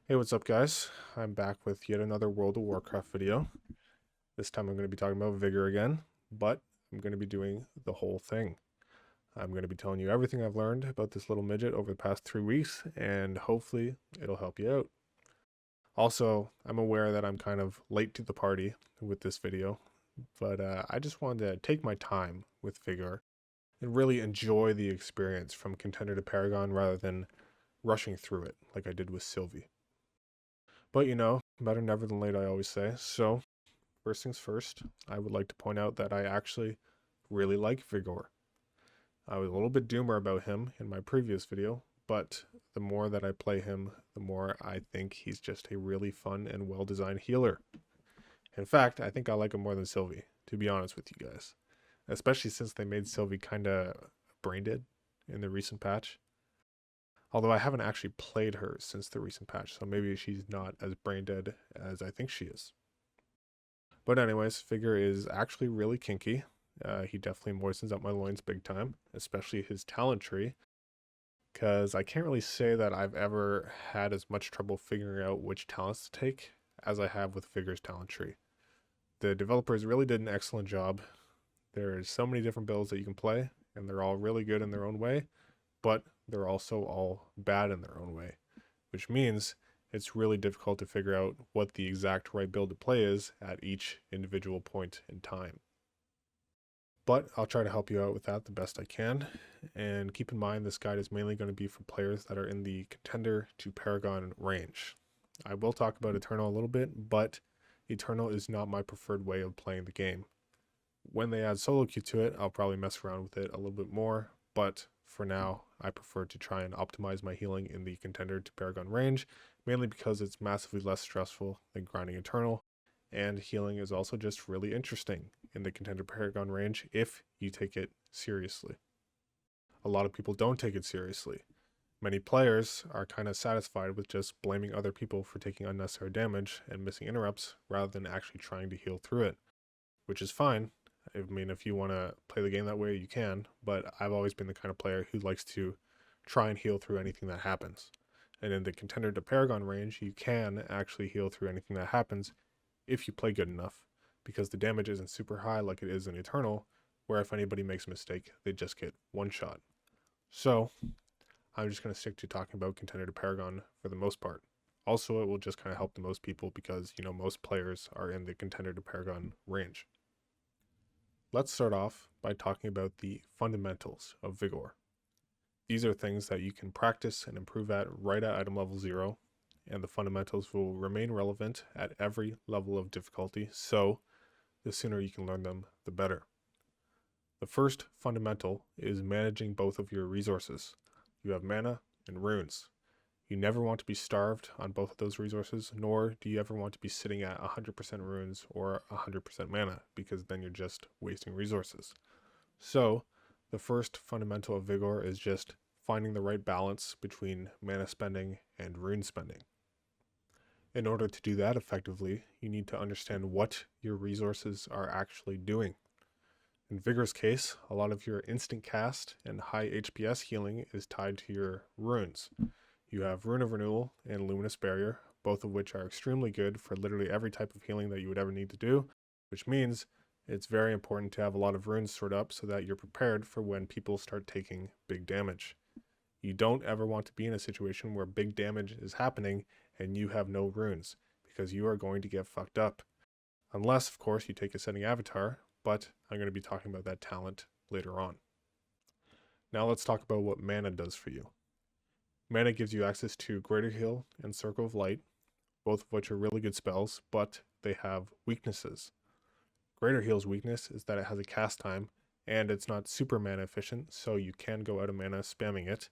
Hey, what's up, guys? I'm back with yet another World of Warcraft video. This time I'm going to be talking about Vigor again, but I'm going to be doing the whole thing. I'm going to be telling you everything I've learned about this little midget over the past 3 weeks, and hopefully it'll help you out. Also, I'm aware that I'm kind of late to the party with this video, but I just wanted to take my time with Vigor and really enjoy the experience from Contender to Paragon rather than rushing through it like I did with Sylvie. But better never than late, I always say. So, first things first, I would like to point out that I actually really like Vigor. I was a little bit doomer about him in my previous video, but the more that I play him, the more I think he's just a really fun and well designed healer. In fact, I think I like him more than Sylvie, to be honest with you guys. Especially since they made Sylvie kind of brain dead in the recent patch. Although I haven't actually played her since the recent patch, so maybe she's not as brain dead as I think she is. But anyways, Vigor is actually really kinky. He definitely moistens up my loins big time, especially his talent tree, because I can't really say that I've ever had as much trouble figuring out which talents to take as I have with Vigor's talent tree. The developers really did an excellent job. There's so many different builds that you can play, and they're all really good in their own way, but they're also all bad in their own way, which means it's really difficult to figure out what the exact right build to play is at each individual point in time. But I'll try to help you out with that the best I can. And keep in mind, this guide is mainly going to be for players that are in the Contender to Paragon range. I will talk about Eternal a little bit, but Eternal is not my preferred way of playing the game. When they add solo queue to it, I'll probably mess around with it a little bit more, but for now, I prefer to try and optimize my healing in the Contender to Paragon range, mainly because it's massively less stressful than grinding Eternal, and healing is also just really interesting in the Contender Paragon range if you take it seriously. A lot of people don't take it seriously. Many players are kind of satisfied with just blaming other people for taking unnecessary damage and missing interrupts rather than actually trying to heal through it, which is fine. I mean, if you want to play the game that way, you can, but I've always been the kind of player who likes to try and heal through anything that happens. And in the Contender to Paragon range, you can actually heal through anything that happens if you play good enough, because the damage isn't super high like it is in Eternal, where if anybody makes a mistake, they just get one shot. So, I'm just going to stick to talking about Contender to Paragon for the most part. Also, it will just kind of help the most people because, most players are in the Contender to Paragon range. Let's start off by talking about the fundamentals of Vigor. These are things that you can practice and improve at right at item level 0, and the fundamentals will remain relevant at every level of difficulty, so the sooner you can learn them, the better. The first fundamental is managing both of your resources. You have mana and runes. You never want to be starved on both of those resources, nor do you ever want to be sitting at 100% runes or 100% mana, because then you're just wasting resources. So, the first fundamental of Vigor is just finding the right balance between mana spending and rune spending. In order to do that effectively, you need to understand what your resources are actually doing. In Vigor's case, a lot of your instant cast and high HPS healing is tied to your runes. You have Rune of Renewal and Luminous Barrier, both of which are extremely good for literally every type of healing that you would ever need to do, which means it's very important to have a lot of runes stored up so that you're prepared for when people start taking big damage. You don't ever want to be in a situation where big damage is happening and you have no runes, because you are going to get fucked up. Unless, of course, you take Ascending Avatar, but I'm going to be talking about that talent later on. Now let's talk about what mana does for you. Mana gives you access to Greater Heal and Circle of Light, both of which are really good spells, but they have weaknesses. Greater Heal's weakness is that it has a cast time, and it's not super mana efficient, so you can go out of mana spamming it.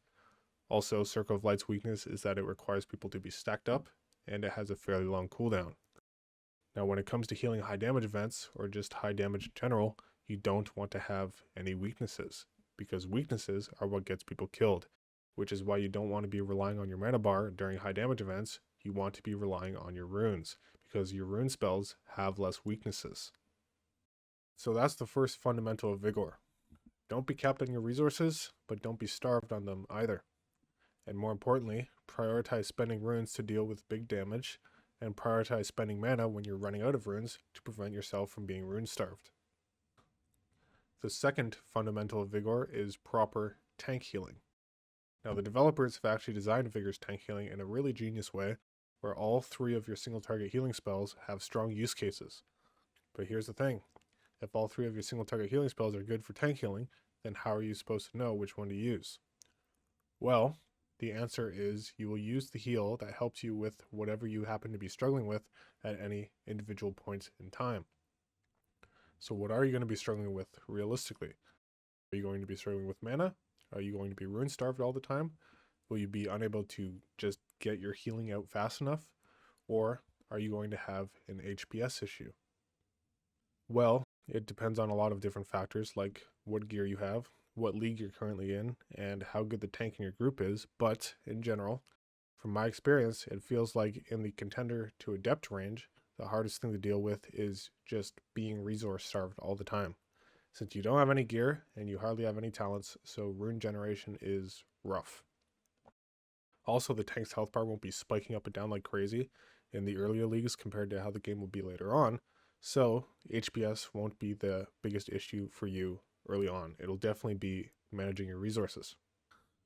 Also, Circle of Light's weakness is that it requires people to be stacked up, and it has a fairly long cooldown. Now, when it comes to healing high damage events, or just high damage in general, you don't want to have any weaknesses, because weaknesses are what gets people killed, which is why you don't want to be relying on your mana bar during high damage events. You want to be relying on your runes, because your rune spells have less weaknesses. So that's the first fundamental of Vigor. Don't be capped on your resources, but don't be starved on them either. And more importantly, prioritize spending runes to deal with big damage, and prioritize spending mana when you're running out of runes to prevent yourself from being rune starved. The second fundamental of Vigor is proper tank healing. Now, the developers have actually designed Vigor's tank healing in a really genius way, where all 3 of your single target healing spells have strong use cases. But here's the thing, if all 3 of your single target healing spells are good for tank healing, then how are you supposed to know which one to use? Well, the answer is you will use the heal that helps you with whatever you happen to be struggling with at any individual point in time. So what are you going to be struggling with realistically? Are you going to be struggling with mana? Are you going to be rune starved all the time? Will you be unable to just get your healing out fast enough? Or are you going to have an HPS issue? Well, it depends on a lot of different factors, like what gear you have, what league you're currently in, and how good the tank in your group is. But in general, from my experience, it feels like in the contender to adept range, the hardest thing to deal with is just being resource starved all the time. Since you don't have any gear and you hardly have any talents, so rune generation is rough. Also, the tank's health bar won't be spiking up and down like crazy in the earlier leagues compared to how the game will be later on, so HPS won't be the biggest issue for you early on. It'll definitely be managing your resources.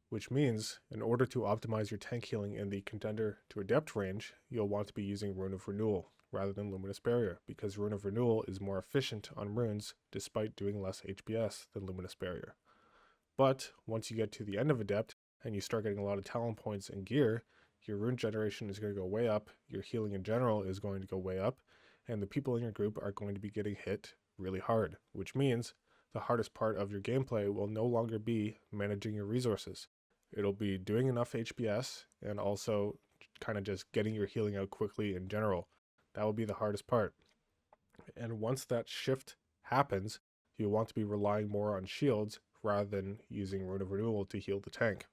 Which means, in order to optimize your tank healing in the contender to adept range, you'll want to be using Rune of Renewal rather than Luminous Barrier, because Rune of Renewal is more efficient on runes despite doing less HPS than Luminous Barrier. But once you get to the end of Adept and you start getting a lot of talent points and gear, your rune generation is going to go way up, your healing in general is going to go way up, and the people in your group are going to be getting hit really hard, which means the hardest part of your gameplay will no longer be managing your resources. It'll be doing enough HPS and also kind of just getting your healing out quickly in general. That will be the hardest part. And once that shift happens, you'll want to be relying more on shields rather than using Rune of Renewal to heal the tank.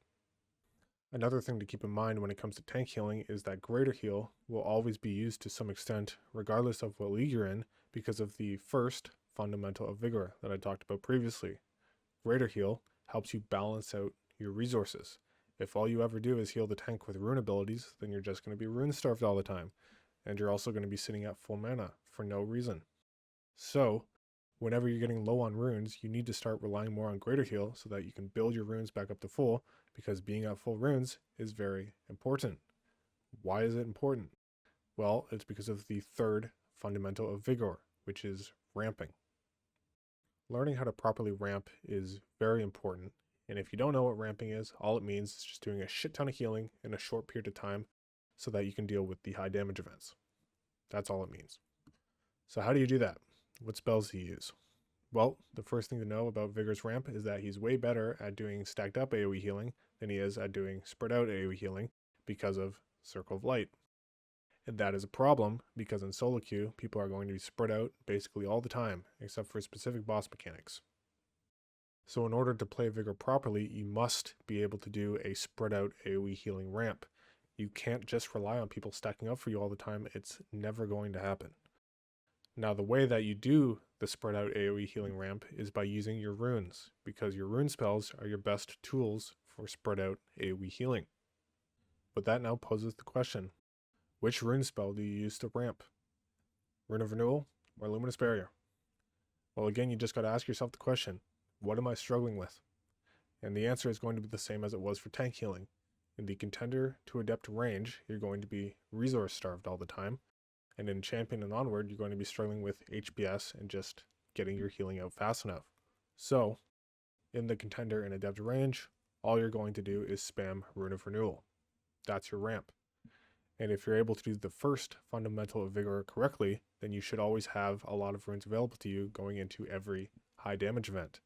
Another thing to keep in mind when it comes to tank healing is that Greater Heal will always be used to some extent regardless of what league you're in because of the first fundamental of Vigor that I talked about previously. Greater Heal helps you balance out your resources. If all you ever do is heal the tank with rune abilities, then you're just going to be rune starved all the time, and you're also going to be sitting at full mana for no reason. So, whenever you're getting low on runes, you need to start relying more on Greater Heal so that you can build your runes back up to full, because being at full runes is very important. Why is it important? Well, it's because of the third fundamental of Vigor, which is ramping. Learning how to properly ramp is very important, and if you don't know what ramping is, all it means is just doing a shit ton of healing in a short period of time so that you can deal with the high damage events. That's all it means. So how do you do that? What spells do you use? Well, the first thing to know about Vigor's ramp is that he's way better at doing stacked up AoE healing than he is at doing spread out AoE healing because of Circle of Light. And that is a problem because in solo queue, people are going to be spread out basically all the time, except for specific boss mechanics. So in order to play Vigor properly, you must be able to do a spread out AoE healing ramp. You can't just rely on people stacking up for you all the time. It's never going to happen. Now, the way that you do the spread out AoE healing ramp is by using your runes, because your rune spells are your best tools for spread out AoE healing. But that now poses the question, which rune spell do you use to ramp? Rune of Renewal or Luminous Barrier? Well, again, you just got to ask yourself the question, what am I struggling with? And the answer is going to be the same as it was for tank healing. In the contender to adept range, you're going to be resource starved all the time. And in champion and onward, you're going to be struggling with HPS and just getting your healing out fast enough. So, in the contender and adept range, all you're going to do is spam Rune of Renewal. That's your ramp. And if you're able to do the first fundamental of Vigor correctly, then you should always have a lot of runes available to you going into every high damage event.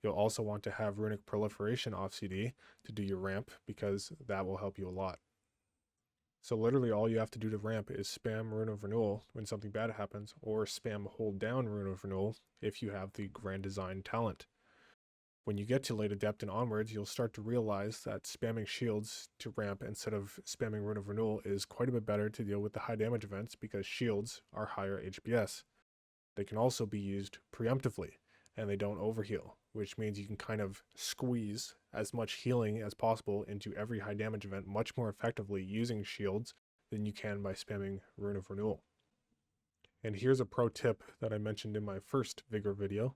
You'll also want to have Runic Proliferation off CD to do your ramp, because that will help you a lot. So literally all you have to do to ramp is spam Rune of Renewal when something bad happens, or spam hold down Rune of Renewal if you have the Grand Design talent. When you get to late adept and onwards, you'll start to realize that spamming shields to ramp instead of spamming Rune of Renewal is quite a bit better to deal with the high damage events, because shields are higher HPS. They can also be used preemptively, and they don't overheal, which means you can kind of squeeze as much healing as possible into every high damage event much more effectively using shields than you can by spamming Rune of Renewal. And here's a pro tip that I mentioned in my first Vigor video.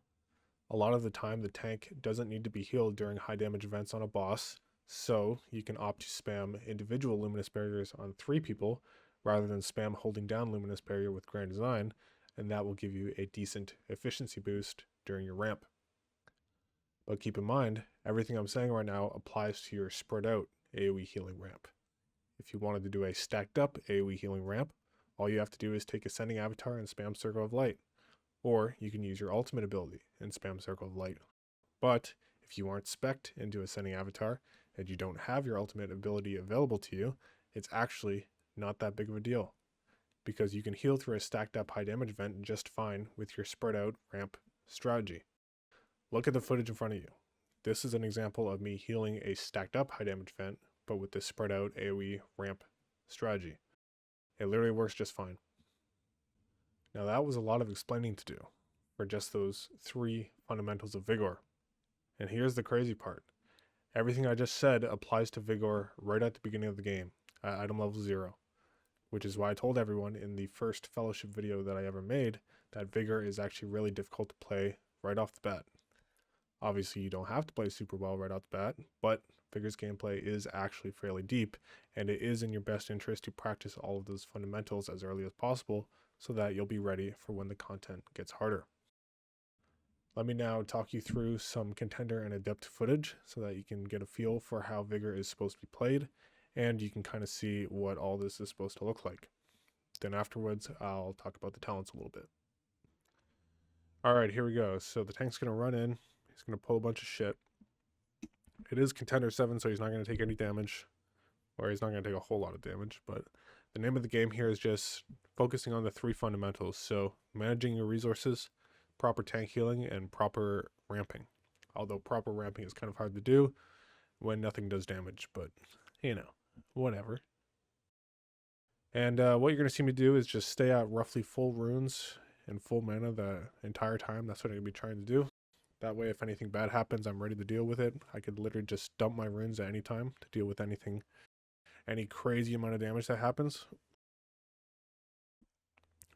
A lot of the time the tank doesn't need to be healed during high damage events on a boss, so you can opt to spam individual Luminous Barriers on 3 people rather than spam holding down Luminous Barrier with Grand Design, and that will give you a decent efficiency boost during your ramp. But keep in mind, everything I'm saying right now applies to your spread out AoE healing ramp. If you wanted to do a stacked up AoE healing ramp, all you have to do is take Ascending Avatar and spam Circle of Light. Or you can use your ultimate ability and spam Circle of Light. But if you aren't spec'd into Ascending Avatar and you don't have your ultimate ability available to you, it's actually not that big of a deal, because you can heal through a stacked up high damage event just fine with your spread out ramp strategy. Look at the footage in front of you. This is an example of me healing a stacked up high damage event, but with this spread out AoE ramp strategy. It literally works just fine. Now that was a lot of explaining to do for just those 3 fundamentals of Vigor. And here's the crazy part. Everything I just said applies to Vigor right at the beginning of the game, at item level 0. Which is why I told everyone in the first Fellowship video that I ever made that Vigor is actually really difficult to play right off the bat. Obviously you don't have to play super well right off the bat, but Vigor's gameplay is actually fairly deep, and it is in your best interest to practice all of those fundamentals as early as possible so that you'll be ready for when the content gets harder. Let me now talk you through some Contender and Adept footage so that you can get a feel for how Vigor is supposed to be played, and you can kind of see what all this is supposed to look like. Then afterwards, I'll talk about the talents a little bit. Alright, here we go. So the tank's going to run in. He's going to pull a bunch of shit. It is Contender 7, so he's not going to take any damage. Or he's not going to take a whole lot of damage. But the name of the game here is just focusing on the 3 fundamentals. So managing your resources, proper tank healing, and proper ramping. Although proper ramping is kind of hard to do when nothing does damage. But, you know, whatever. And what you're going to see me do is just stay at roughly full runes and full mana the entire time. That's what I'm going to be trying to do. That way, if anything bad happens, I'm ready to deal with it. I could literally just dump my runes at any time to deal with anything, any crazy amount of damage that happens.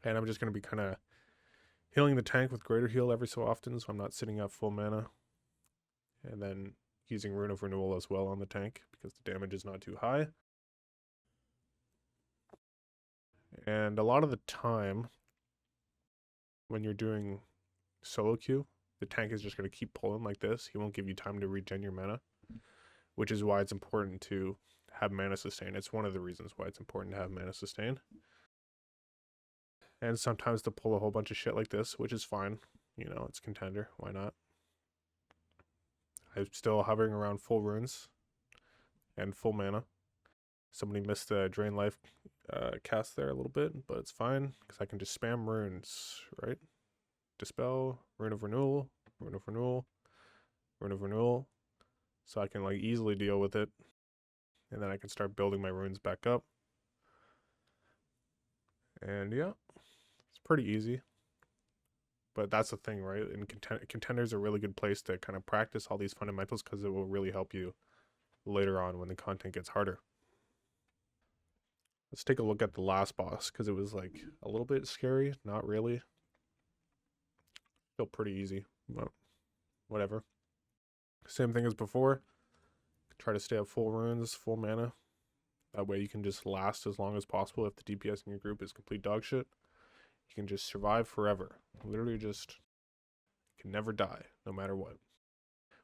And I'm just going to be kind of healing the tank with greater heal every so often, so I'm not sitting at full mana. And then using Rune of Renewal as well on the tank, because the damage is not too high. And a lot of the time, when you're doing solo queue, the tank is just going to keep pulling like this. He won't give you time to regen your mana, which is why it's important to have mana sustain. It's one of the reasons why it's important to have mana sustain. And sometimes to pull a whole bunch of shit like this, which is fine. You know, it's Contender. Why not? I'm still hovering around full runes and full mana. Somebody missed the Drain Life cast there a little bit, but it's fine because I can just spam runes, right? Dispel, Rune of Renewal, Rune of Renewal, Rune of Renewal. So I can like easily deal with it. And then I can start building my runes back up. And yeah, it's pretty easy. But that's the thing, right? And Contender is a really good place to kind of practice all these fundamentals because it will really help you later on when the content gets harder. Let's take a look at the last boss because it was like a little bit scary. Not really. Feel pretty easy, but whatever. Same thing as before. Try to stay at full runes, full mana. That way you can just last as long as possible. If the DPS in your group is complete dog shit, you can just survive forever. Literally just can never die, no matter what.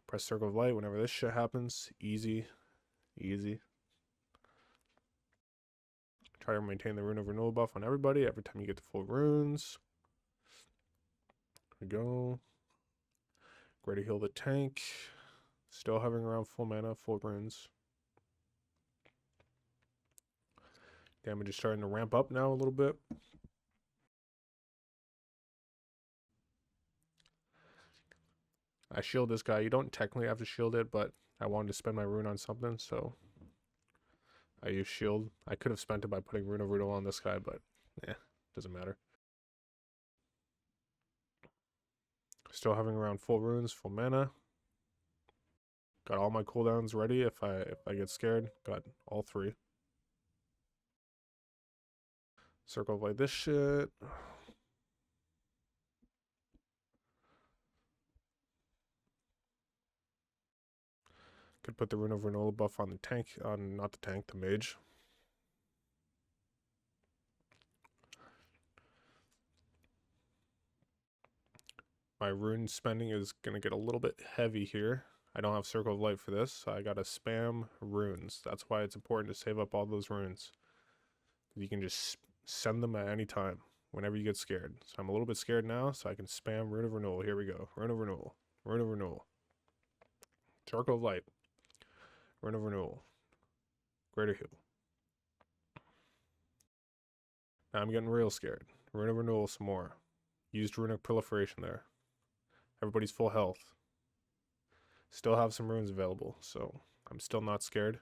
Press Circle of Light whenever this shit happens. Easy. Easy. Try to maintain the Rune of Renewal buff on everybody every time you get to full runes. There we go. Greater heal the tank. Still hovering around full mana, full runes. Damage is starting to ramp up now a little bit. I shield this guy. You don't technically have to shield it, but I wanted to spend my rune on something, so I use shield. I could have spent it by putting Rune of Renewal on this guy, but doesn't matter. Still having around full runes, full mana. Got all my cooldowns ready if I get scared. Got all 3. Circle of Light this shit. Could put the Rune of Renewal buff on the tank, not the tank, the mage. My rune spending is going to get a little bit heavy here. I don't have Circle of Light for this, so I got to spam runes. That's why it's important to save up all those runes. You can just send them at any time, whenever you get scared. So I'm a little bit scared now, so I can spam Rune of Renewal. Here we go. Rune of Renewal. Rune of Renewal. Circle of Light. Rune of Renewal. Greater Heal. Now I'm getting real scared. Rune of Renewal some more. Used Runic Proliferation there. Everybody's full health. Still have some runes available, so I'm still not scared.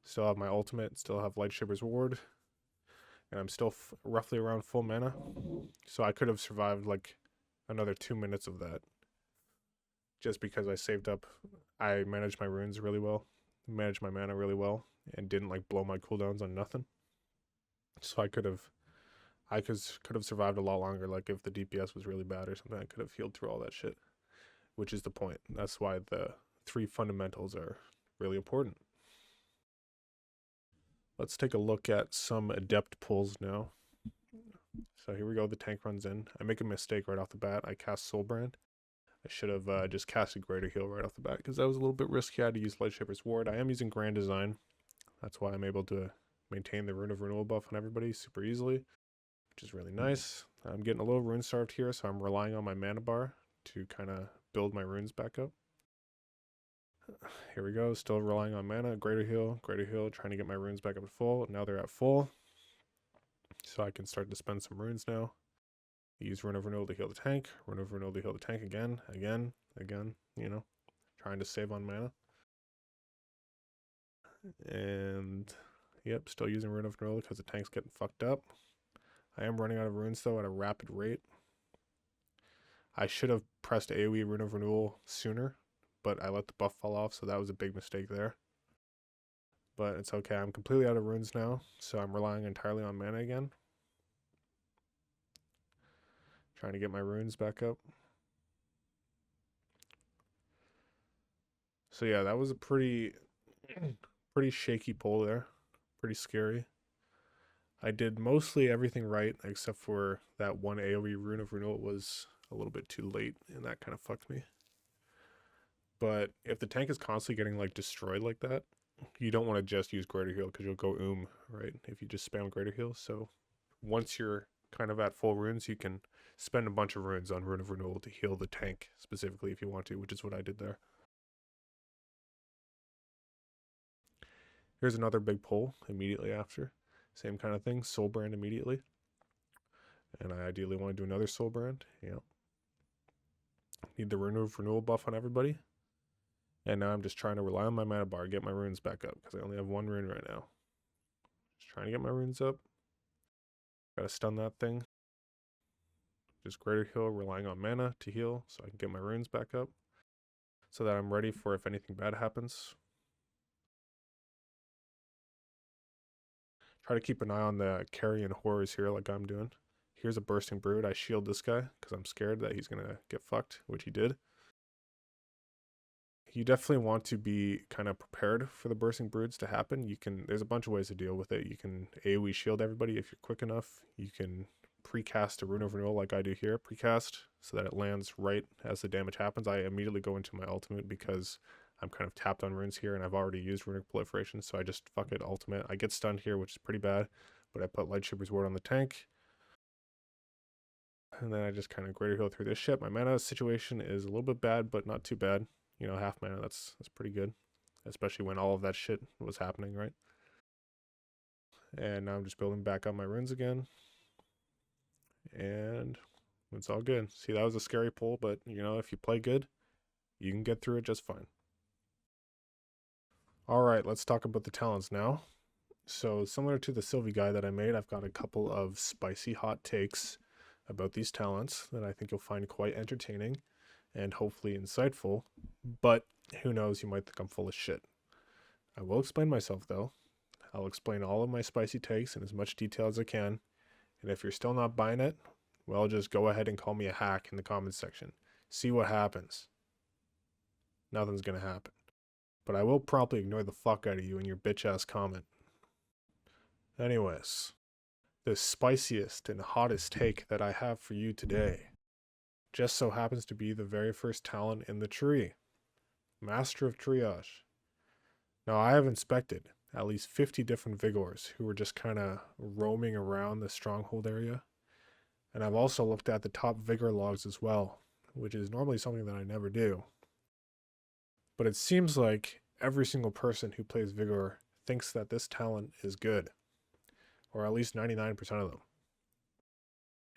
Still have my ultimate, still have Lightshaber's Ward, and I'm still roughly around full mana. So I could have survived like another 2 minutes of that. Just because I saved up, I managed my runes really well, managed my mana really well, and didn't like blow my cooldowns on nothing. So I could have survived a lot longer. Like if the DPS was really bad or something, I could have healed through all that shit, which is the point. That's why the 3 fundamentals are really important. Let's take a look at some adept pulls now. So here we go, the tank runs in. I make a mistake right off the bat. I cast Soulbrand. I should have just casted Greater Heal right off the bat because that was a little bit risky. I had to use Lightshaber's Ward. I am using Grand Design. That's why I'm able to maintain the Rune of Renewal buff on everybody super easily, which is really nice. I'm getting a little rune starved here, so I'm relying on my mana bar to kind of build my runes back up. Here we go, still relying on mana. Greater Heal, trying to get my runes back up to full. Now they're at full, so I can start to spend some runes now. Use Rune of Renewal to heal the tank. Rune of Renewal to heal the tank again, you know, trying to save on mana. And, yep, still using Rune of Renewal because the tank's getting fucked up. I am running out of runes, though, at a rapid rate. I should have pressed AoE Rune of Renewal sooner, but I let the buff fall off, so that was a big mistake there. But it's okay. I'm completely out of runes now, so I'm relying entirely on mana again. Trying to get my runes back up. So yeah, that was a pretty shaky pull there. Pretty scary. I did mostly everything right, except for that one AoE Rune of Renewal was a little bit too late, and that kind of fucked me. But if the tank is constantly getting like destroyed like that, you don't want to just use Greater Heal because you'll go right? If you just spam Greater Heal. So once you're kind of at full runes, you can spend a bunch of runes on Rune of Renewal to heal the tank specifically if you want to, which is what I did there. Here's another big pull immediately after. Same kind of thing, Soulbrand immediately. And I ideally want to do another Soulbrand. Yeah. Need the Rune of Renewal buff on everybody. And now I'm just trying to rely on my mana bar, get my runes back up, because I only have 1 rune right now. Just trying to get my runes up. Gotta stun that thing. Just Greater Heal, relying on mana to heal, so I can get my runes back up. So that I'm ready for if anything bad happens. Try to keep an eye on the carrion horrors here like I'm doing. Here's a Bursting Brood. I shield this guy because I'm scared that he's going to get fucked, which he did. You definitely want to be kind of prepared for the Bursting Broods to happen. There's a bunch of ways to deal with it. You can AoE shield everybody if you're quick enough. You can precast a Rune of Renewal like I do here. Precast so that it lands right as the damage happens. I immediately go into my ultimate because I'm kind of tapped on runes here and I've already used Runic Proliferation, so I just fuck it ultimate. I get stunned here, which is pretty bad, but I put Lightshaber's Ward on the tank. And then I just kind of Greater Heal through this shit. My mana situation is a little bit bad, but not too bad. You know, half mana, that's pretty good. Especially when all of that shit was happening, right? And now I'm just building back up my runes again. And it's all good. See, that was a scary pull, but, you know, if you play good, you can get through it just fine. Alright, let's talk about the talents now. So, similar to the Sylvie guide that I made, I've got a couple of spicy hot takes about these talents that I think you'll find quite entertaining and hopefully insightful. But Who knows, you might think I'm full of shit. I will explain myself though. I'll explain all of my spicy takes in as much detail as I can, and if you're still not buying it, well, just go ahead and call me a hack in the comments section. See what happens. Nothing's gonna happen. But I will promptly ignore the fuck out of you in your bitch ass comment. Anyways, the spiciest and hottest take that I have for you today just so happens to be the very first talent in the tree, Master of Triage. Now, I have inspected at least 50 different Vigors who were just kind of roaming around the stronghold area, and I've also looked at the top Vigor logs as well, which is normally something that I never do. But it seems like every single person who plays Vigor thinks that this talent is good, or at least 99% of them.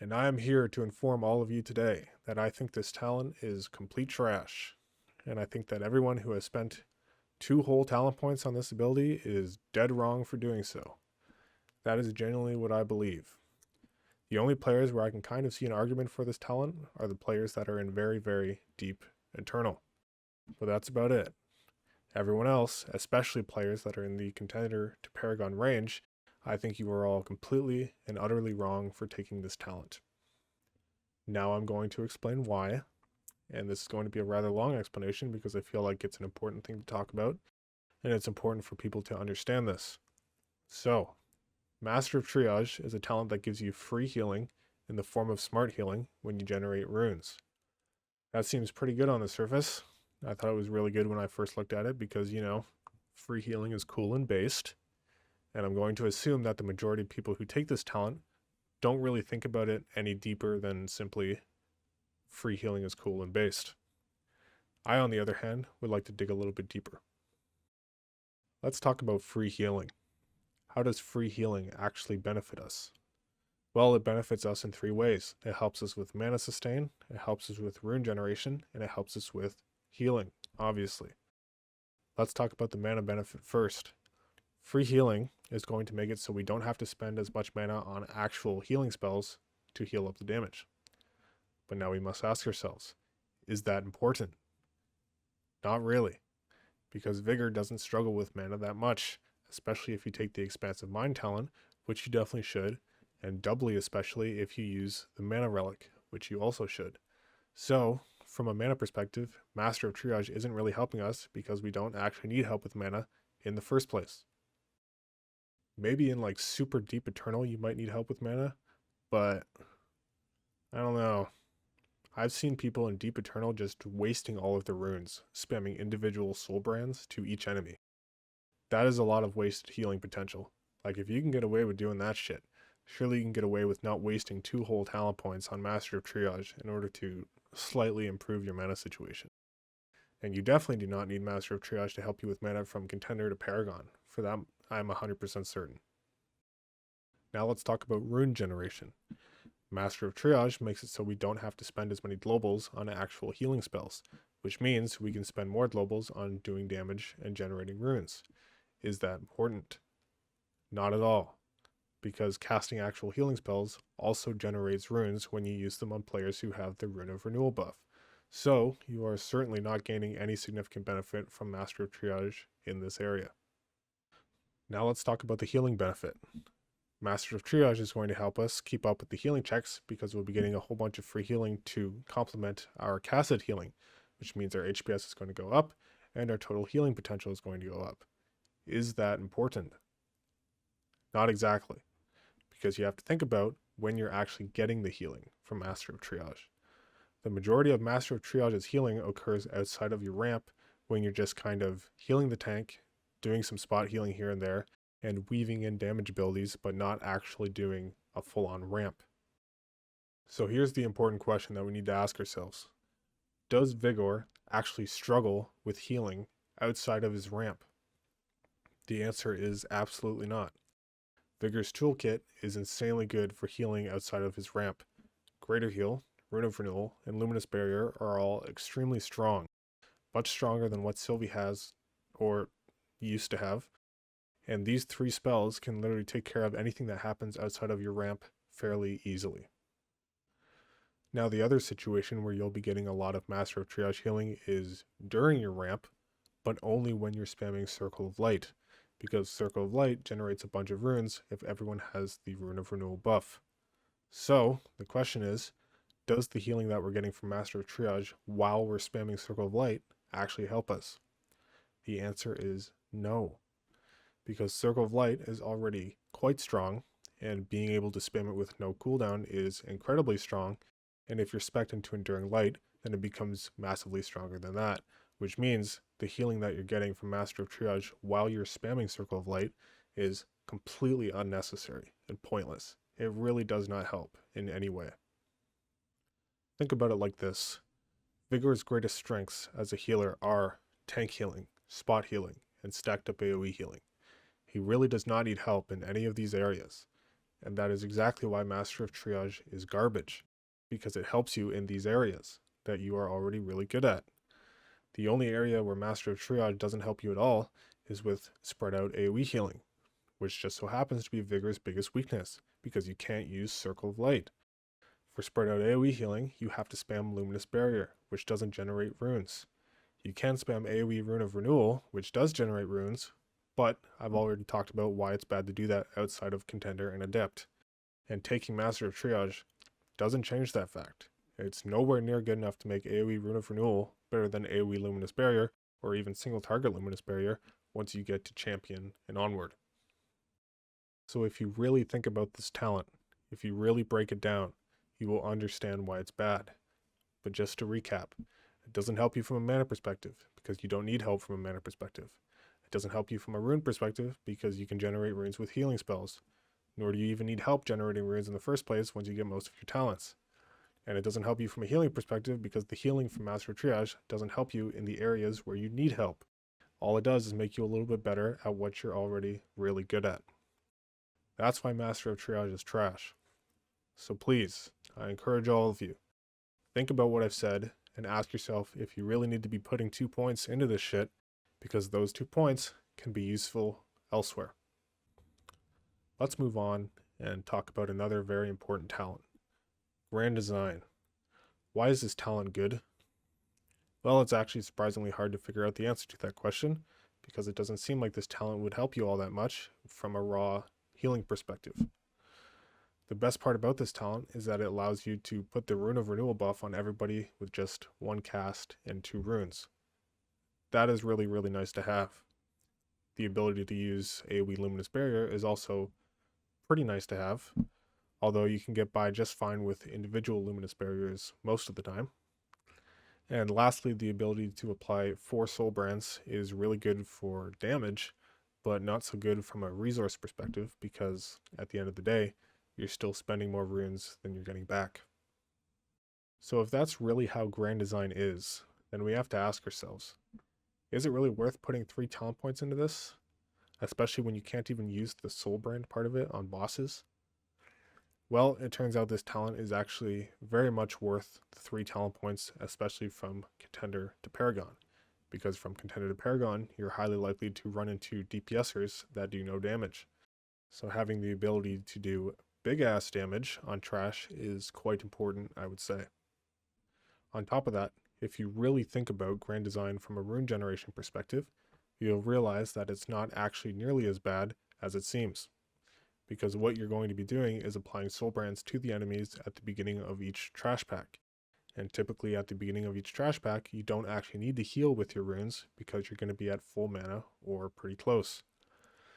And I am here to inform all of you today that I think this talent is complete trash, and I think that everyone who has spent 2 whole talent points on this ability is dead wrong for doing so. That is genuinely what I believe. The only players where I can kind of see an argument for this talent are the players that are in very, very deep Eternal. But that's about it. Everyone else, especially players that are in the Contender to Paragon range, I think you are all completely and utterly wrong for taking this talent. Now I'm going to explain why, and this is going to be a rather long explanation because I feel like it's an important thing to talk about, and it's important for people to understand this. So, Master of Triage is a talent that gives you free healing in the form of smart healing when you generate runes. That seems pretty good on the surface. I thought it was really good when I first looked at it because, free healing is cool and based. And I'm going to assume that the majority of people who take this talent don't really think about it any deeper than simply free healing is cool and based. I, on the other hand, would like to dig a little bit deeper. Let's talk about free healing. How does free healing actually benefit us? Well, it benefits us in 3 ways. It helps us with mana sustain, it helps us with rune generation, and it helps us with healing, obviously. Let's talk about the mana benefit first. Free healing is going to make it so we don't have to spend as much mana on actual healing spells to heal up the damage. But now we must ask ourselves, is that important? Not really, because Vigor doesn't struggle with mana that much, especially if you take the Expansive Mind talent, which you definitely should, and doubly especially if you use the Mana Relic, which you also should. So, from a mana perspective, Master of Triage isn't really helping us because we don't actually need help with mana in the first place. Maybe in like super deep Eternal you might need help with mana, but I don't know. I've seen people in deep Eternal just wasting all of their runes, spamming individual soul brands to each enemy. That is a lot of wasted healing potential. Like if you can get away with doing that shit, surely you can get away with not wasting 2 whole talent points on Master of Triage in order to slightly improve your mana situation. And you definitely do not need Master of Triage to help you with mana from Contender to Paragon. For that, I'm 100% certain. Now let's talk about rune generation. Master of Triage makes it so we don't have to spend as many globals on actual healing spells, which means we can spend more globals on doing damage and generating runes. Is that important? Not at all, because casting actual healing spells also generates runes when you use them on players who have the Rune of Renewal buff. So, you are certainly not gaining any significant benefit from Master of Triage in this area. Now let's talk about the healing benefit. Master of Triage is going to help us keep up with the healing checks because we'll be getting a whole bunch of free healing to complement our casted healing, which means our HPS is going to go up and our total healing potential is going to go up. Is that important? Not exactly, because you have to think about when you're actually getting the healing from Master of Triage. The majority of Master of Triage's healing occurs outside of your ramp when you're just kind of healing the tank, doing some spot healing here and there, and weaving in damage abilities, but not actually doing a full-on ramp. So here's the important question that we need to ask ourselves. Does Vigor actually struggle with healing outside of his ramp? The answer is absolutely not. Vigor's toolkit is insanely good for healing outside of his ramp. Greater Heal, Rune of Renewal, and Luminous Barrier are all extremely strong, much stronger than what Sylvie has, or used to have, and these 3 spells can literally take care of anything that happens outside of your ramp fairly easily. Now the other situation where you'll be getting a lot of Master of Triage healing is during your ramp, but only when you're spamming Circle of Light, because Circle of Light generates a bunch of runes if everyone has the Rune of Renewal buff. So, the question is, does the healing that we're getting from Master of Triage while we're spamming Circle of Light actually help us? The answer is no, because Circle of Light is already quite strong, and being able to spam it with no cooldown is incredibly strong, and if you're spec'd into Enduring Light, then it becomes massively stronger than that, which means the healing that you're getting from Master of Triage while you're spamming Circle of Light is completely unnecessary and pointless. It really does not help in any way. Think about it like this. Vigor's greatest strengths as a healer are tank healing, spot healing, and stacked up AoE healing. He really does not need help in any of these areas, and that is exactly why Master of Triage is garbage, because it helps you in these areas that you are already really good at. The only area where Master of Triage doesn't help you at all is with spread out AoE healing, which just so happens to be Vigor's biggest weakness, because you can't use Circle of Light. For spread out AoE healing, you have to spam Luminous Barrier, which doesn't generate runes. You can spam AoE Rune of Renewal, which does generate runes, but I've already talked about why it's bad to do that outside of Contender and Adept. And taking Master of Triage doesn't change that fact. It's nowhere near good enough to make AoE Rune of Renewal better than AoE Luminous Barrier, or even single target Luminous Barrier, once you get to Champion and onward. So if you really think about this talent, if you really break it down, you will understand why it's bad. But just to recap, it doesn't help you from a mana perspective, because you don't need help from a mana perspective. It doesn't help you from a rune perspective, because you can generate runes with healing spells. Nor do you even need help generating runes in the first place once you get most of your talents. And it doesn't help you from a healing perspective, because the healing from Master of Triage doesn't help you in the areas where you need help. All it does is make you a little bit better at what you're already really good at. That's why Master of Triage is trash. So please, I encourage all of you, think about what I've said and ask yourself if you really need to be putting 2 points into this shit, because those 2 points can be useful elsewhere. Let's move on and talk about another very important talent, Grand Design. Why is this talent good? Well, it's actually surprisingly hard to figure out the answer to that question, because it doesn't seem like this talent would help you all that much from a raw healing perspective. The best part about this talent is that it allows you to put the Rune of Renewal buff on everybody with just 1 cast and 2 runes. That is really, really nice to have. The ability to use AoE Luminous Barrier is also pretty nice to have, although you can get by just fine with individual Luminous Barriers most of the time. And lastly, the ability to apply 4 Soul Brands is really good for damage, but not so good from a resource perspective, because at the end of the day, you're still spending more runes than you're getting back. So if that's really how Grand Design is, then we have to ask ourselves, is it really worth putting 3 talent points into this? Especially when you can't even use the Soul Brand part of it on bosses? Well, it turns out this talent is actually very much worth the 3 talent points, especially from Contender to Paragon. Because from Contender to Paragon, you're highly likely to run into DPSers that do no damage. So having the ability to do big ass damage on trash is quite important, I would say. On top of that, if you really think about Grand Design from a rune generation perspective, you'll realize that it's not actually nearly as bad as it seems. Because what you're going to be doing is applying Soul Brands to the enemies at the beginning of each trash pack. And typically at the beginning of each trash pack, you don't actually need to heal with your runes because you're going to be at full mana or pretty close.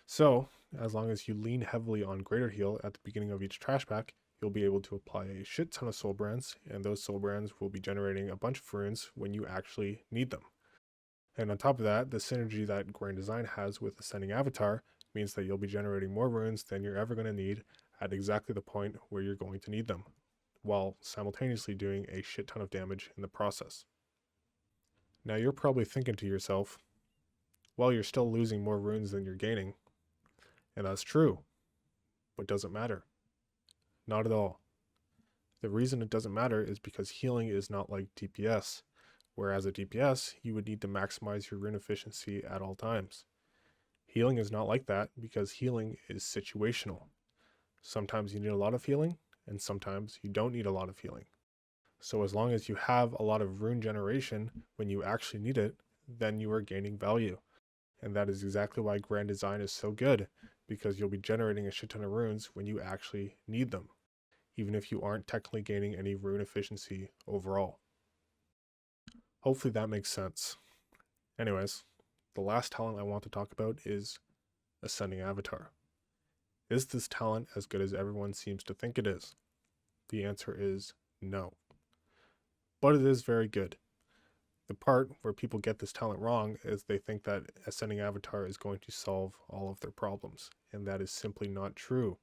So, as long as you lean heavily on Greater Heal at the beginning of each trash pack, you'll be able to apply a shit ton of Soul Brands, and those Soul Brands will be generating a bunch of runes when you actually need them. And on top of that, the synergy that Grand Design has with Ascending Avatar means that you'll be generating more runes than you're ever going to need at exactly the point where you're going to need them, while simultaneously doing a shit ton of damage in the process. Now you're probably thinking to yourself, well, you're still losing more runes than you're gaining. And that's true, but does it matter? Not at all. The reason it doesn't matter is because healing is not like DPS, whereas at DPS, you would need to maximize your rune efficiency at all times. Healing is not like that because healing is situational. Sometimes you need a lot of healing, and sometimes you don't need a lot of healing. So as long as you have a lot of rune generation when you actually need it, then you are gaining value. And that is exactly why Grand Design is so good, because you'll be generating a shit ton of runes when you actually need them, even if you aren't technically gaining any rune efficiency overall. Hopefully that makes sense. Anyways, the last talent I want to talk about is Ascending Avatar. Is this talent as good as everyone seems to think it is? The answer is no. But it is very good. The part where people get this talent wrong is they think that Ascending Avatar is going to solve all of their problems, and that is simply not true.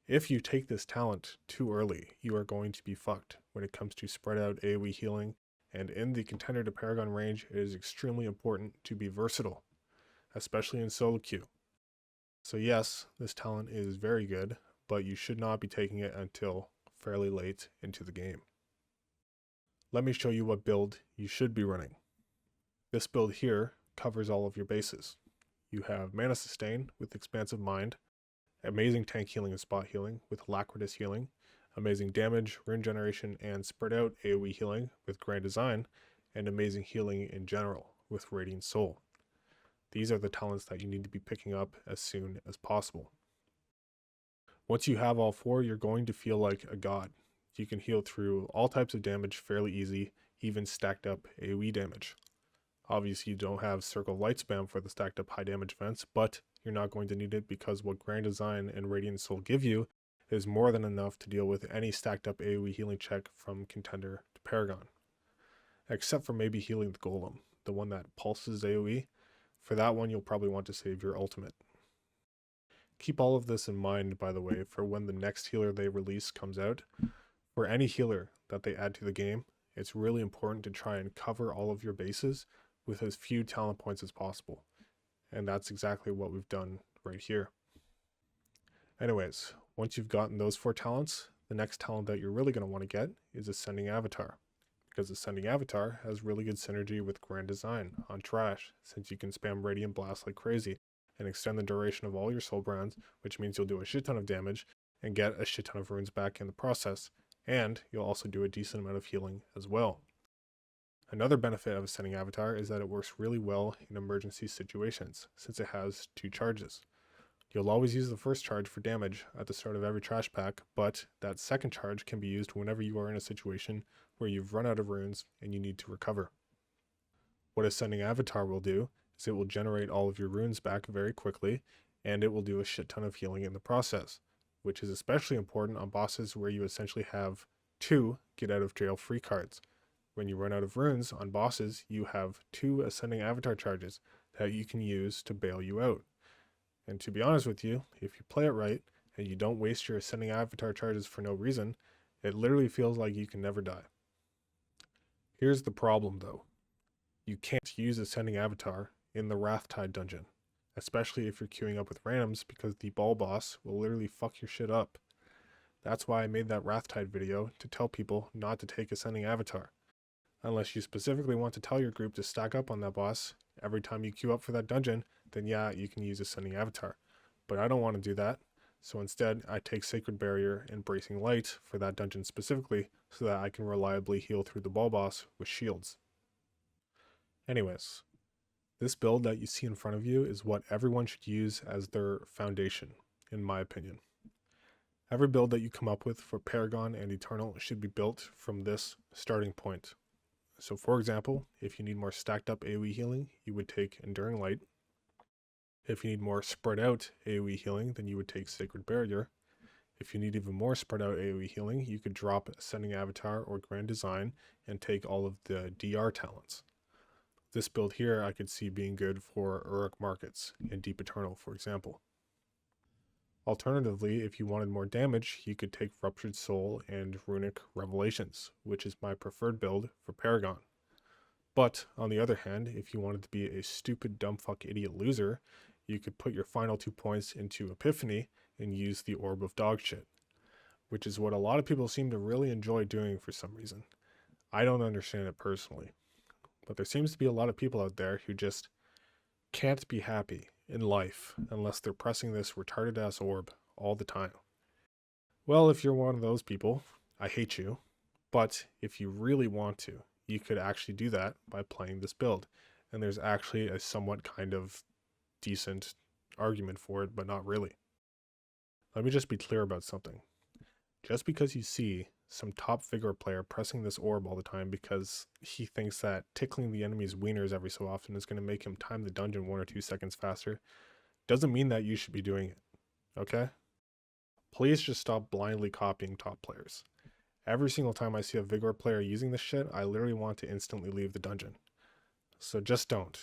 If you take this talent too early, you are going to be fucked when it comes to spread out AoE healing, and in the Contender to Paragon range, it is extremely important to be versatile, especially in solo queue. So yes, this talent is very good, but you should not be taking it until fairly late into the game. Let me show you what build you should be running. This build here covers all of your bases. You have Mana Sustain with Expansive Mind, amazing tank healing and spot healing with Lacridus healing, amazing damage, rune generation, and spread out AoE healing with Grand Design, and amazing healing in general with Radiant Soul. These are the talents that you need to be picking up as soon as possible. Once you have all four, you're going to feel like a god. You can heal through all types of damage fairly easy, even stacked up AoE damage. Obviously you don't have Circle of Light spam for the stacked up high damage events, but you're not going to need it because what Grand Design and Radiant Soul give you is more than enough to deal with any stacked up AoE healing check from Contender to Paragon. Except for maybe healing the Golem, the one that pulses AoE. For that one, you'll probably want to save your ultimate. Keep all of this in mind, by the way, for when the next healer they release comes out. For any healer that they add to the game, it's really important to try and cover all of your bases with as few talent points as possible. And that's exactly what we've done right here. Anyways, once you've gotten those four talents, the next talent that you're really going to want to get is Ascending Avatar. Because Ascending Avatar has really good synergy with Grand Design on Trash, since you can spam Radiant Blast like crazy and extend the duration of all your soul brands, which means you'll do a shit ton of damage and get a shit ton of runes back in the process. And you'll also do a decent amount of healing as well. Another benefit of Ascending Avatar is that it works really well in emergency situations, since it has two charges. You'll always use the first charge for damage at the start of every trash pack, but that second charge can be used whenever you are in a situation where you've run out of runes and you need to recover. What Ascending Avatar will do is it will generate all of your runes back very quickly, and it will do a shit ton of healing in the process, which is especially important on bosses where you essentially have two get out of jail free cards. When you run out of runes on bosses, you have two Ascending Avatar charges that you can use to bail you out. And to be honest with you, if you play it right and you don't waste your Ascending Avatar charges for no reason, it literally feels like you can never die. Here's the problem though. You can't use Ascending Avatar in the Wrathtide dungeon, especially if you're queuing up with randoms, because the ball boss will literally fuck your shit up. That's why I made that Wrathtide video, to tell people not to take Ascending Avatar. Unless you specifically want to tell your group to stack up on that boss every time you queue up for that dungeon, then yeah, you can use Ascending Avatar. But I don't want to do that, so instead I take Sacred Barrier and Bracing Light for that dungeon specifically, so that I can reliably heal through the ball boss with shields. Anyways, this build that you see in front of you is what everyone should use as their foundation, in my opinion. Every build that you come up with for Paragon and Eternal should be built from this starting point. So for example, if you need more stacked up AoE healing, you would take Enduring Light. If you need more spread out AoE healing, then you would take Sacred Barrier. If you need even more spread out AoE healing, you could drop Ascending Avatar or Grand Design and take all of the DR talents. This build here I could see being good for Uruk Markets and Deep Eternal, for example. Alternatively, if you wanted more damage, you could take Ruptured Soul and Runic Revelations, which is my preferred build for Paragon. But, on the other hand, if you wanted to be a stupid dumbfuck idiot loser, you could put your final 2 points into Epiphany and use the Orb of Dogshit, which is what a lot of people seem to really enjoy doing for some reason. I don't understand it personally, but there seems to be a lot of people out there who just can't be happy in life unless they're pressing this retarded ass orb all the time. Well, if you're one of those people, I hate you, but if you really want to, you could actually do that by playing this build, and there's actually a somewhat kind of decent argument for it, but not really. Let me just be clear about something. Just because you see some top Vigor player pressing this orb all the time because he thinks that tickling the enemy's wieners every so often is going to make him time the dungeon 1 or 2 seconds faster, doesn't mean that you should be doing it, okay? Please just stop blindly copying top players. Every single time I see a Vigor player using this shit, I literally want to instantly leave the dungeon. So just don't.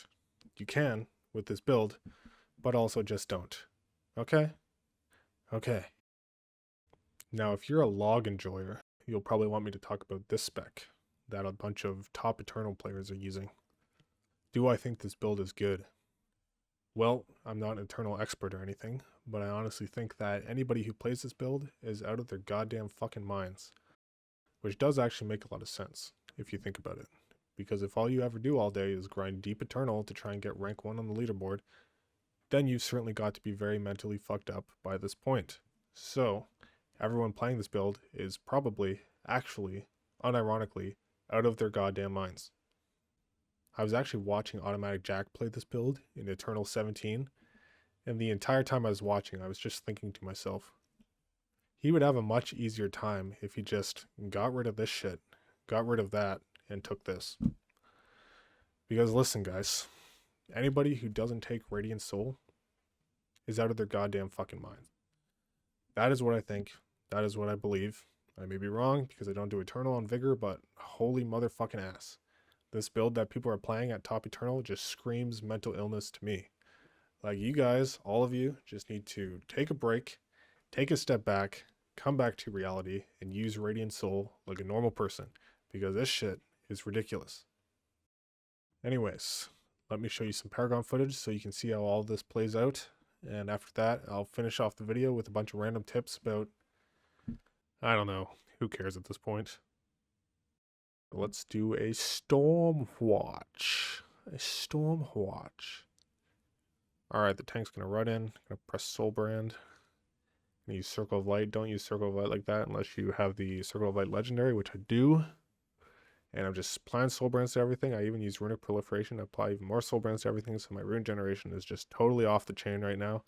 You can with this build, but also just don't. Okay? Okay. Now, if you're a log enjoyer, you'll probably want me to talk about this spec that a bunch of top Eternal players are using. Do I think this build is good? Well, I'm not an Eternal expert or anything, but I honestly think that anybody who plays this build is out of their goddamn fucking minds. Which does actually make a lot of sense, if you think about it. Because if all you ever do all day is grind deep Eternal to try and get rank 1 on the leaderboard, then you've certainly got to be very mentally fucked up by this point. So, everyone playing this build is probably, actually, unironically, out of their goddamn minds. I was actually watching Automatic Jack play this build in Eternal 17, and the entire time I was watching, I was just thinking to myself, he would have a much easier time if he just got rid of this shit, got rid of that, and took this. Because listen, guys, anybody who doesn't take Radiant Soul is out of their goddamn fucking mind. That is what I think. That is what I believe. I may be wrong because I don't do Eternal on Vigor, but holy motherfucking ass. This build that people are playing at top Eternal just screams mental illness to me. Like, you guys, all of you, just need to take a break, take a step back, come back to reality, and use Radiant Soul like a normal person, because this shit is ridiculous. Anyways, let me show you some Paragon footage so you can see how all this plays out, and after that, I'll finish off the video with a bunch of random tips about, I don't know, who cares at this point. Let's do a Storm Watch. A Storm Watch. Alright, the tank's gonna run in, gonna press Soul Brand. Gonna use Circle of Light. Don't use Circle of Light like that unless you have the Circle of Light Legendary, which I do. And I'm just applying Soul Brands to everything. I even use Runic Proliferation to apply even more Soul Brands to everything, so my rune generation is just totally off the chain right now.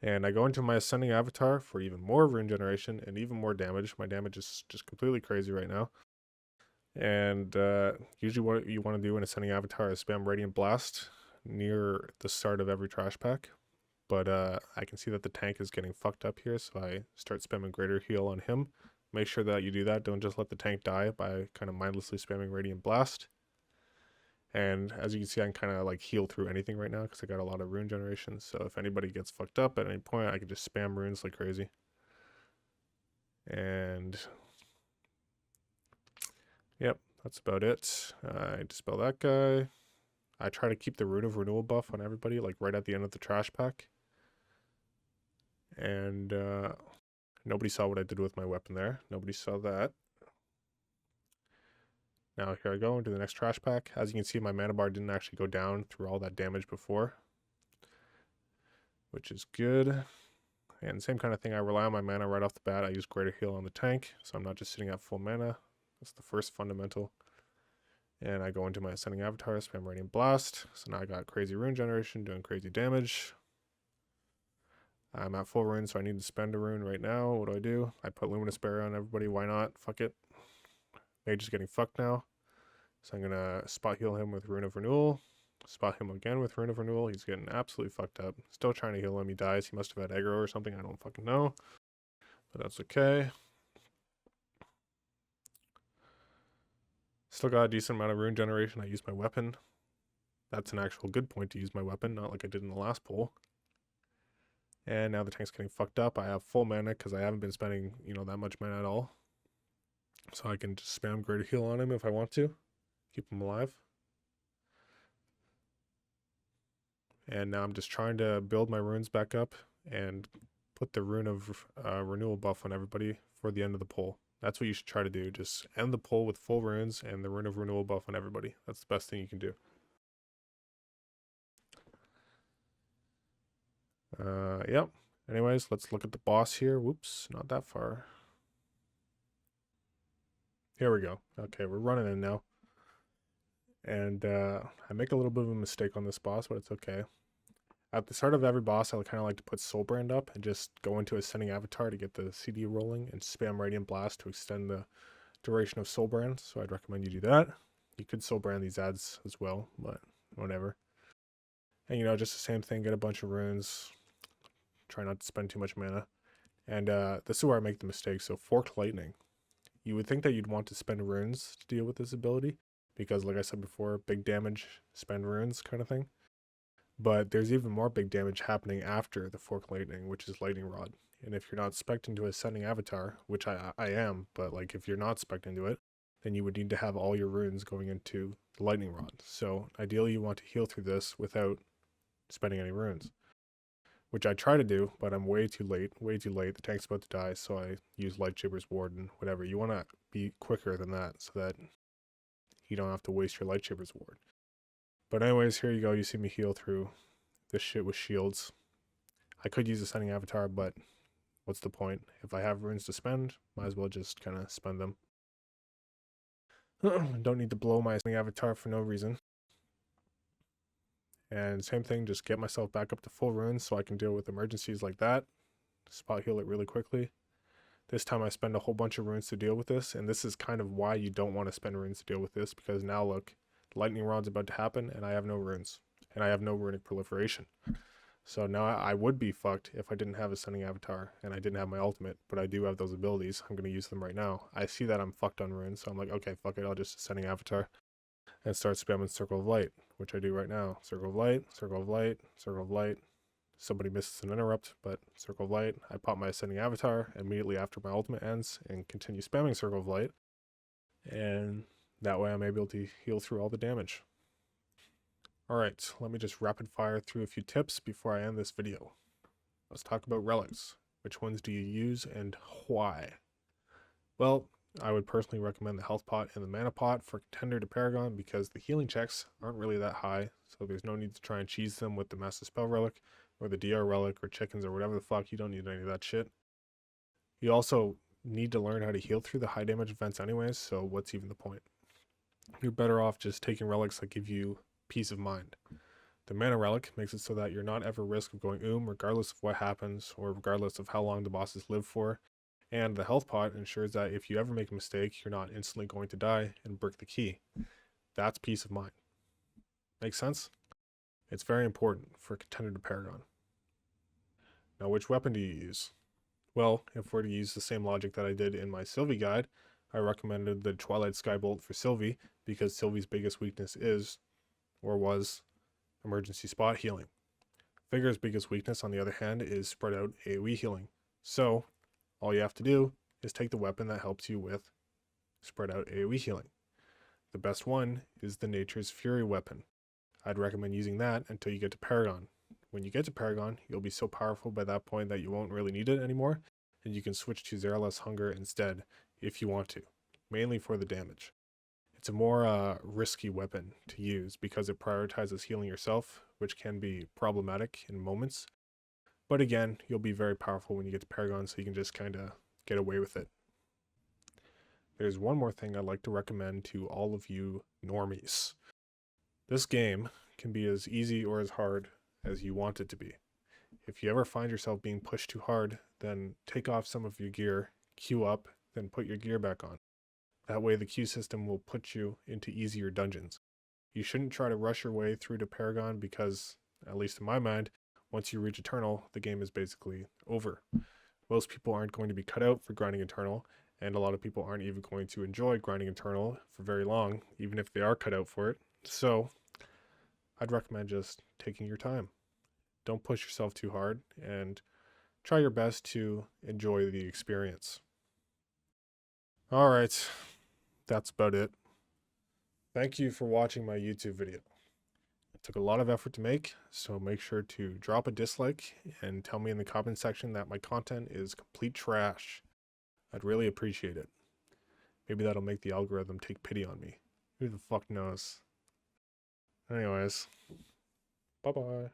And I go into my Ascending Avatar for even more rune generation and even more damage. My damage is just completely crazy right now. And usually what you want to do in Ascending Avatar is spam Radiant Blast near the start of every trash pack. But I can see that the tank is getting fucked up here, so I start spamming Greater Heal on him. Make sure that you do that. Don't just let the tank die by kind of mindlessly spamming Radiant Blast. And as you can see, I can kind of like heal through anything right now because I got a lot of rune generation. So if anybody gets fucked up at any point, I can just spam runes like crazy. And yep, that's about it. I dispel that guy. I try to keep the Rune of Renewal buff on everybody, like right at the end of the trash pack. And nobody saw what I did with my weapon there. Nobody saw that. Now here I go into the next trash pack. As you can see, my mana bar didn't actually go down through all that damage before, which is good. And same kind of thing, I rely on my mana right off the bat. I use Greater Heal on the tank, so I'm not just sitting at full mana. That's the first fundamental. And I go into my Ascending Avatar, spam Radiant Blast. So now I got crazy rune generation, doing crazy damage. I'm at full rune, so I need to spend a rune right now. What do? I put Luminous Barrier on everybody. Why not? Fuck it. Mage is getting fucked now. So I'm going to spot heal him with Rune of Renewal. Spot him again with Rune of Renewal. He's getting absolutely fucked up. Still trying to heal him. He dies. He must have had aggro or something. I don't fucking know. But that's okay. Still got a decent amount of rune generation. I use my weapon. That's an actual good point to use my weapon, not like I did in the last pull. And now the tank's getting fucked up. I have full mana because I haven't been spending, that much mana at all. So I can just spam Greater Heal on him if I want to. Keep him alive. And now I'm just trying to build my runes back up and put the Rune of Renewal buff on everybody for the end of the pull. That's what you should try to do. Just end the pull with full runes and the Rune of Renewal buff on everybody. That's the best thing you can do. Yep. Anyways, let's look at the boss here. Whoops, not that far. Here we go. Okay, we're running in now. And I make a little bit of a mistake on this boss, but it's okay. At the start of every boss, I kind of like to put Soul Brand up and just go into Ascending Avatar to get the CD rolling and spam Radiant Blast to extend the duration of Soul Brand. So I'd recommend you do that. You could Soul Brand these ads as well, but whatever. And just the same thing, get a bunch of runes. Try not to spend too much mana. And this is where I make the mistake. So Forked Lightning. You would think that you'd want to spend runes to deal with this ability, because like I said before, big damage, spend runes kind of thing. But there's even more big damage happening after the Forked Lightning, which is Lightning Rod. And if you're not spec'd into Ascending Avatar, which I am, but like if you're not spec'd into it, then you would need to have all your runes going into the Lightning Rod. So ideally you want to heal through this without spending any runes, which I try to do, but I'm way too late. The tank's about to die, so I use Lightshaber's Ward and whatever. You want to be quicker than that so that you don't have to waste your Lightshaber's Ward. But anyways, here you go. You see me heal through this shit with shields. I could use Ascending Avatar, but what's the point? If I have runes to spend, might as well just kind of spend them. Don't need to blow my Ascending Avatar for no reason. And same thing, just get myself back up to full runes so I can deal with emergencies like that. Spot heal it really quickly. This time I spend a whole bunch of runes to deal with this, and this is kind of why you don't want to spend runes to deal with this, because now look, Lightning Rod's about to happen, and I have no runes. And I have no runic proliferation. So now I would be fucked if I didn't have Ascending Avatar, and I didn't have my ultimate, but I do have those abilities. I'm going to use them right now. I see that I'm fucked on runes, so I'm like, okay, fuck it, I'll just Ascending Avatar. And start spamming Circle of Light, which I do right now. Circle of Light, Circle of Light, Circle of Light. Somebody misses an interrupt, but Circle of Light. I pop my Ascending Avatar immediately after my ultimate ends and continue spamming Circle of Light. And that way I'm able to heal through all the damage. Alright, let me just rapid fire through a few tips before I end this video. Let's talk about relics. Which ones do you use and why? Well, I would personally recommend the health pot and the mana pot for Contender to Paragon because the healing checks aren't really that high, so there's no need to try and cheese them with the Master Spell Relic or the DR Relic or chickens or whatever the fuck. You don't need any of that shit. You also need to learn how to heal through the high damage events anyways, so what's even the point? You're better off just taking relics that give you peace of mind. The Mana Relic makes it so that you're not ever at risk of going regardless of what happens or regardless of how long the bosses live for. And the health pot ensures that if you ever make a mistake, you're not instantly going to die and break the key. That's peace of mind. Makes sense? It's very important for Contender to Paragon. Now, which weapon do you use? Well, if we're to use the same logic that I did in my Sylvie guide, I recommended the Twilight Skybolt for Sylvie because Sylvie's biggest weakness is, or was, emergency spot healing. Vigor's biggest weakness, on the other hand, is spread out AoE healing. So, all you have to do is take the weapon that helps you with spread out AoE healing. The best one is the Nature's Fury weapon. I'd recommend using that until you get to Paragon. When you get to Paragon, you'll be so powerful by that point that you won't really need it anymore, and you can switch to Zeraless Hunger instead if you want to, mainly for the damage. It's a more risky weapon to use because it prioritizes healing yourself, which can be problematic in moments. But again, you'll be very powerful when you get to Paragon, so you can just kind of get away with it. There's one more thing I'd like to recommend to all of you normies. This game can be as easy or as hard as you want it to be. If you ever find yourself being pushed too hard, then take off some of your gear, queue up, then put your gear back on. That way the queue system will put you into easier dungeons. You shouldn't try to rush your way through to Paragon because, at least in my mind, once you reach Eternal, the game is basically over. Most people aren't going to be cut out for grinding Eternal, and a lot of people aren't even going to enjoy grinding Eternal for very long, even if they are cut out for it. So, I'd recommend just taking your time. Don't push yourself too hard, and try your best to enjoy the experience. Alright, that's about it. Thank you for watching my YouTube video. It took a lot of effort to make, so make sure to drop a dislike and tell me in the comment section that my content is complete trash. I'd really appreciate it. Maybe that'll make the algorithm take pity on me. Who the fuck knows? Anyways, bye-bye.